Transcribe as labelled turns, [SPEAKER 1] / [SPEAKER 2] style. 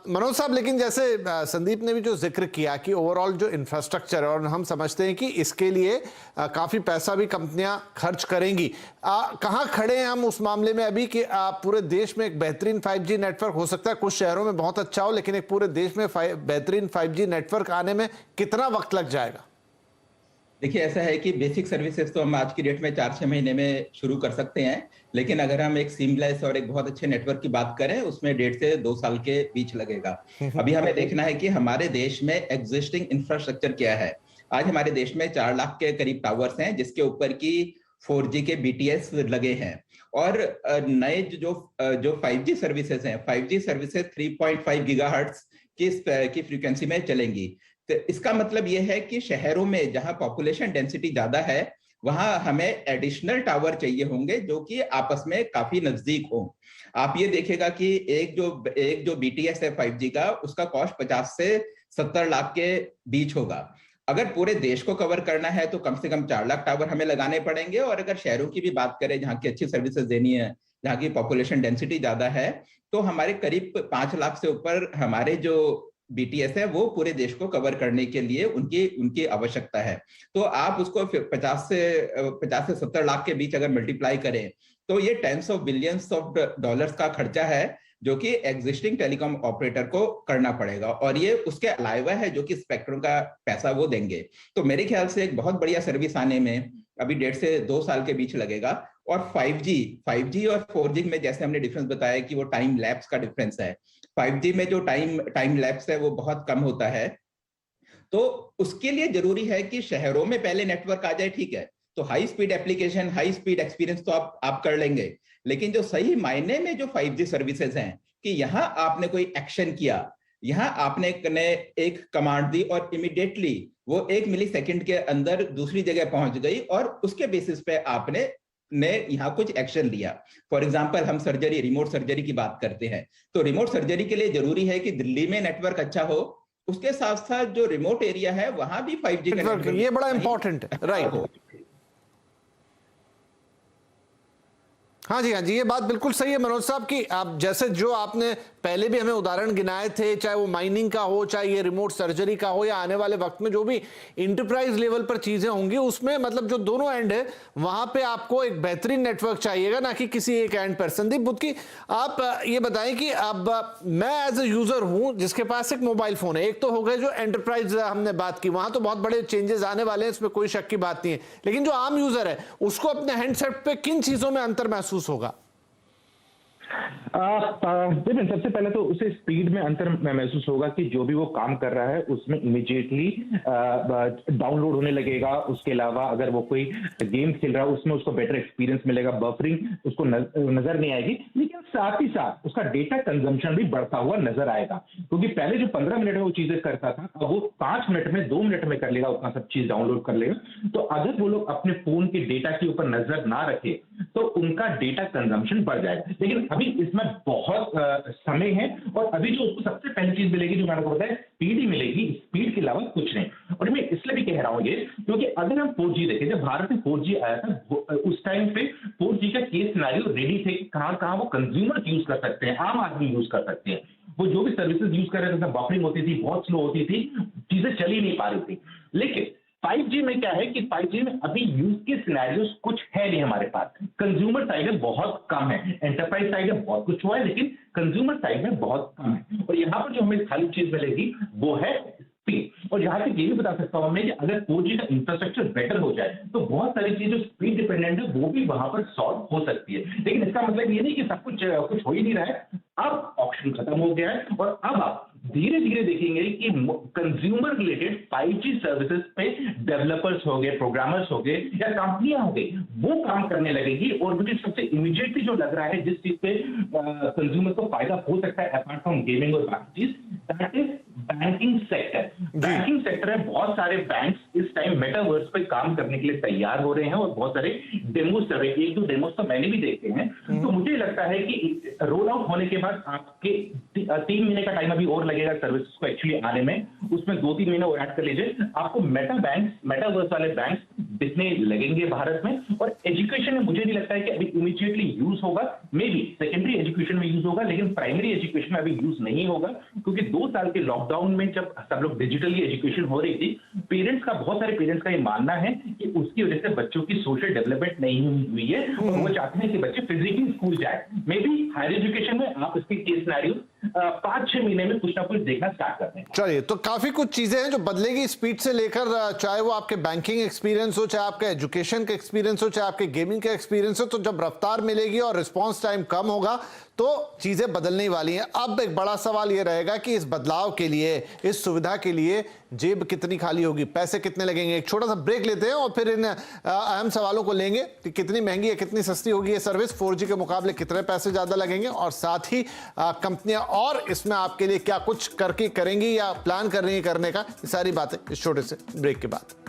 [SPEAKER 1] मनोज साहब, लेकिन जैसे संदीप ने भी जो जिक्र किया कि ओवरऑल जो इंफ्रास्ट्रक्चर है, और हम समझते हैं कि इसके लिए काफी पैसा भी कंपनियां खर्च करेंगी। कहां खड़े हैं हम उस मामले में अभी कि पूरे देश में एक बेहतरीन 5G नेटवर्क हो सकता है, कुछ शहरों में बहुत अच्छा हो, लेकिन एक पूरे देश में बेहतरीन 5G नेटवर्क आने में कितना वक्त लग जाएगा?
[SPEAKER 2] देखिए, ऐसा है कि बेसिक सर्विसेज तो हम आज की डेट में 4-6 महीने में शुरू कर सकते हैं, लेकिन अगर हम एक सीमलेस और एक बहुत अच्छे नेटवर्क की बात करें, उसमें 1.5 से 2 साल के बीच लगेगा। अभी हमें देखना है कि हमारे देश में एग्जिस्टिंग इंफ्रास्ट्रक्चर क्या है। आज हमारे देश में 4 लाख के करीब टावर्स हैं, जिसके ऊपर की 4G के BTS लगे हैं। और नए जो 5G सर्विसेज हैं, 5G सर्विसेज 3.5 गीगाहर्ट्ज की फ्रीक्वेंसी में चलेंगी। तो इसका मतलब यह है कि शहरों में जहां पॉपुलेशन डेंसिटी ज्यादा है, वहां हमें एडिशनल टावर चाहिए होंगे जो कि आपस में काफी नजदीक हो। आप ये देखेगा कि एक जो BTS है 5G का, उसका कॉस्ट 50 से 70 लाख के बीच होगा। अगर पूरे देश को कवर करना है तो कम से कम 4 लाख टावर हमें लगाने पड़ेंगे। और अगर शहरों की भी बात करें, जहां की अच्छी सर्विसेज देनी है, जहां की पॉपुलेशन डेंसिटी ज्यादा है, तो हमारे करीब 5 लाख से ऊपर हमारे जो BTS है वो पूरे देश को कवर करने के लिए उनकी आवश्यकता है। तो आप उसको 50 से 70 लाख के बीच अगर मल्टीप्लाई करें, तो ये tens of billions of dollars का खर्चा है जो कि एग्जिस्टिंग टेलीकॉम ऑपरेटर को करना पड़ेगा। और ये उसके अलावा है जो कि स्पेक्ट्रम का पैसा वो देंगे। तो मेरे ख्याल से एक बहुत बढ़िया सर्विस आने में अभी 1.5 से 2 साल के बीच लगेगा। और 5G और 4G में जैसे हमने डिफरेंस बताया कि वो टाइम लैप्स का डिफरेंस है। 5G में जो टाइम लैप्स है वो बहुत कम होता है। तो उसके लिए जरूरी है कि शहरों में पहले नेटवर्क आ जाए, ठीक है, तो high speed application, high speed experience तो आप कर लेंगे। लेकिन जो सही मायने में जो 5G सर्विसेज हैं, कि यहां आपने कोई एक्शन किया, यहां आपने एक कमांड दी और इमीडिएटली वो 1 मिलीसेकंड के अंदर दूसरी जगह पहुंच गई और उसके बेसिस पे आपने यहाँ कुछ एक्शन लिया। फॉर एग्जांपल, हम रिमोट सर्जरी की बात करते हैं, तो रिमोट सर्जरी के लिए जरूरी है कि दिल्ली में नेटवर्क अच्छा हो, उसके साथ साथ जो रिमोट एरिया है वहां भी 5G का नेटवर्क,
[SPEAKER 1] ये बड़ा इंपॉर्टेंट है, राइट? हाँ जी, हाँ जी, ये बात बिल्कुल सही है मनोज साहब की। आप जैसे जो आपने पहले भी हमें उदाहरण गिनाए थे, चाहे वो माइनिंग का हो, चाहे ये रिमोट सर्जरी का हो, या आने वाले वक्त में जो भी इंटरप्राइज लेवल पर चीजें होंगी, उसमें मतलब जो दोनों एंड है वहां पे आपको एक बेहतरीन नेटवर्क चाहिएगा, ना कि किसी एक एंड पर। संदीप बुद्की, आप ये बताएं कि अब मैं एज ए यूजर हूं जिसके पास एक मोबाइल फोन है, एक तो हो गए जो एंटरप्राइज हमने बात की, वहां तो बहुत बड़े चेंजेस आने वाले हैं, इसमें कोई शक की बात नहीं है, लेकिन जो आम यूजर है उसको अपने हैंडसेट पे किन चीजों में अंतर महसूस होगा?
[SPEAKER 3] देखिए, सबसे पहले तो उसे स्पीड में अंतर महसूस होगा कि जो भी वो काम कर रहा है उसमें इमीडिएटली डाउनलोड होने लगेगा। उसके अलावा अगर वो कोई गेम खेल रहा है उसमें उसको बेटर एक्सपीरियंस मिलेगा, बफरिंग उसको नजर नहीं आएगी। लेकिन साथ ही साथ उसका डेटा कंजम्पशन भी बढ़ता हुआ नजर आएगा, क्योंकि पहले जो 15 मिनट में वो चीजें करता था, अब वो 5 मिनट में, 2 मिनट में कर लेगा, उतना सब चीज डाउनलोड कर लेगा। तो अगर वो लोग अपने फोन के डेटा के ऊपर नजर ना रखे तो उनका डेटा कंजम्पशन बढ़ जाएगा। लेकिन अभी इसमें बहुत समय है, और अभी जो उसको सबसे पहली चीज मिलेगी जो मैंने आपको बताया, स्पीड ही मिलेगी, स्पीड के अलावा कुछ नहीं। और मैं इसलिए भी कह रहा हूं ये, क्योंकि अगर हम 4G देखें, जब भारत में 4G आया था उस टाइम पे 4G का केस सिनेरियो रेडी थे कि कहां कहां वो कंज्यूमर यूज कर सकते हैं, आम आदमी यूज कर सकते हैं। वो जो भी सर्विसेज यूज कर रहे थे, बफरिंग होती थी, बहुत स्लो होती थी, चीजें चल ही नहीं पा रही थी। लेकिन 5G में क्या है कि 5G में अभी यूज के सिनेरियोस कुछ है नहीं हमारे पास। कंज्यूमर साइड में बहुत कम है, एंटरप्राइज साइड में बहुत कुछ हुआ है, लेकिन कंज्यूमर साइड में बहुत कम है। और यहाँ पर जो हमें खाली चीज मिलेगी वो है स्पीड। और यहाँ तक ये भी बता सकता हूं मैं कि अगर 4G का इंफ्रास्ट्रक्चर बेटर हो जाए तो बहुत सारी चीजें स्पीड डिपेंडेंट है वो भी वहां पर सॉल्व हो सकती है। लेकिन इसका मतलब ये नहीं कि सब कुछ हो ही नहीं रहा है। अब ऑप्शन खत्म हो गया है और अब आप धीरे धीरे देखेंगे कि कंज्यूमर रिलेटेड 5G सर्विसेज पे डेवलपर्स हो गए, प्रोग्रामर्स हो गए या कंपनियां हो गई, वो काम करने लगेगी। और मुझे सबसे इमीडिएटली जो लग रहा है जिस चीज पे कंज्यूमर को फायदा हो सकता है अपार्ट फ्रॉम गेमिंग और बाकी चीज, that is banking sector. Banking sector में बहुत सारे बैंक्स इस टाइम मेटावर्स पे काम करने के लिए तैयार हो रहे हैं और बहुत सारे डेमोस कर रहे हैं। एक दो डेमोस तो मैंने भी देखे हैं। तो मुझे लगता है कि रोल आउट होने के बाद आपके 3 महीने का टाइम अभी और लगेगा सर्विसेज को एक्चुअली आने में, उसमें 2-3 महीने और ऐड कर लीजिए, आपको मेटावर्स वाले बैंक्स दिखने लगेंगे भारत में। और एजुकेशन में मुझे नहीं लगता है कि अभी इमीडिएटली यूज होगा, मे बी सेकेंडरी एजुकेशन में यूज होगा, लेकिन प्राइमरी एजुकेशन में अभी यूज नहीं होगा, क्योंकि 2 साल के लॉकडाउन में जब सब लोग डिजिटली एजुकेशन हो रही थी, बहुत सारे पेरेंट्स का ये मानना है कि उसकी वजह से बच्चों की सोशल डेवलपमेंट नहीं हुई है और वो चाहते हैं कि बच्चे फिजिकली स्कूल जाए। मे बी हायर एजुकेशन में आप इसके केस सिनेरियो 5-6 महीने में कुछ ना कुछ देखना स्टार्ट कर दें।
[SPEAKER 1] चलिए, तो काफी कुछ चीजें हैं जो बदलेगी स्पीड से लेकर, चाहे वो आपके बैंकिंग एक्सपीरियंस हो, चाहे आपका एजुकेशन का एक्सपीरियंस हो, चाहे आपके गेमिंग का एक्सपीरियंस हो। तो जब रफ्तार मिलेगी और रिस्पॉन्स टाइम कम होगा तो चीजें बदलने वाली हैं। अब एक बड़ा सवाल यह रहेगा कि इस बदलाव के लिए, इस सुविधा के लिए जेब कितनी खाली होगी, पैसे कितने लगेंगे। एक छोटा सा ब्रेक लेते हैं और फिर इन अहम सवालों को लेंगे कि कितनी महंगी है, कितनी सस्ती होगी ये सर्विस, 4G के मुकाबले कितने पैसे ज्यादा लगेंगे, और साथ ही कंपनियां और इसमें आपके लिए क्या कुछ करके करेंगी या प्लान कर रही है करने का। ये सारी बातें इस छोटे से ब्रेक के बाद।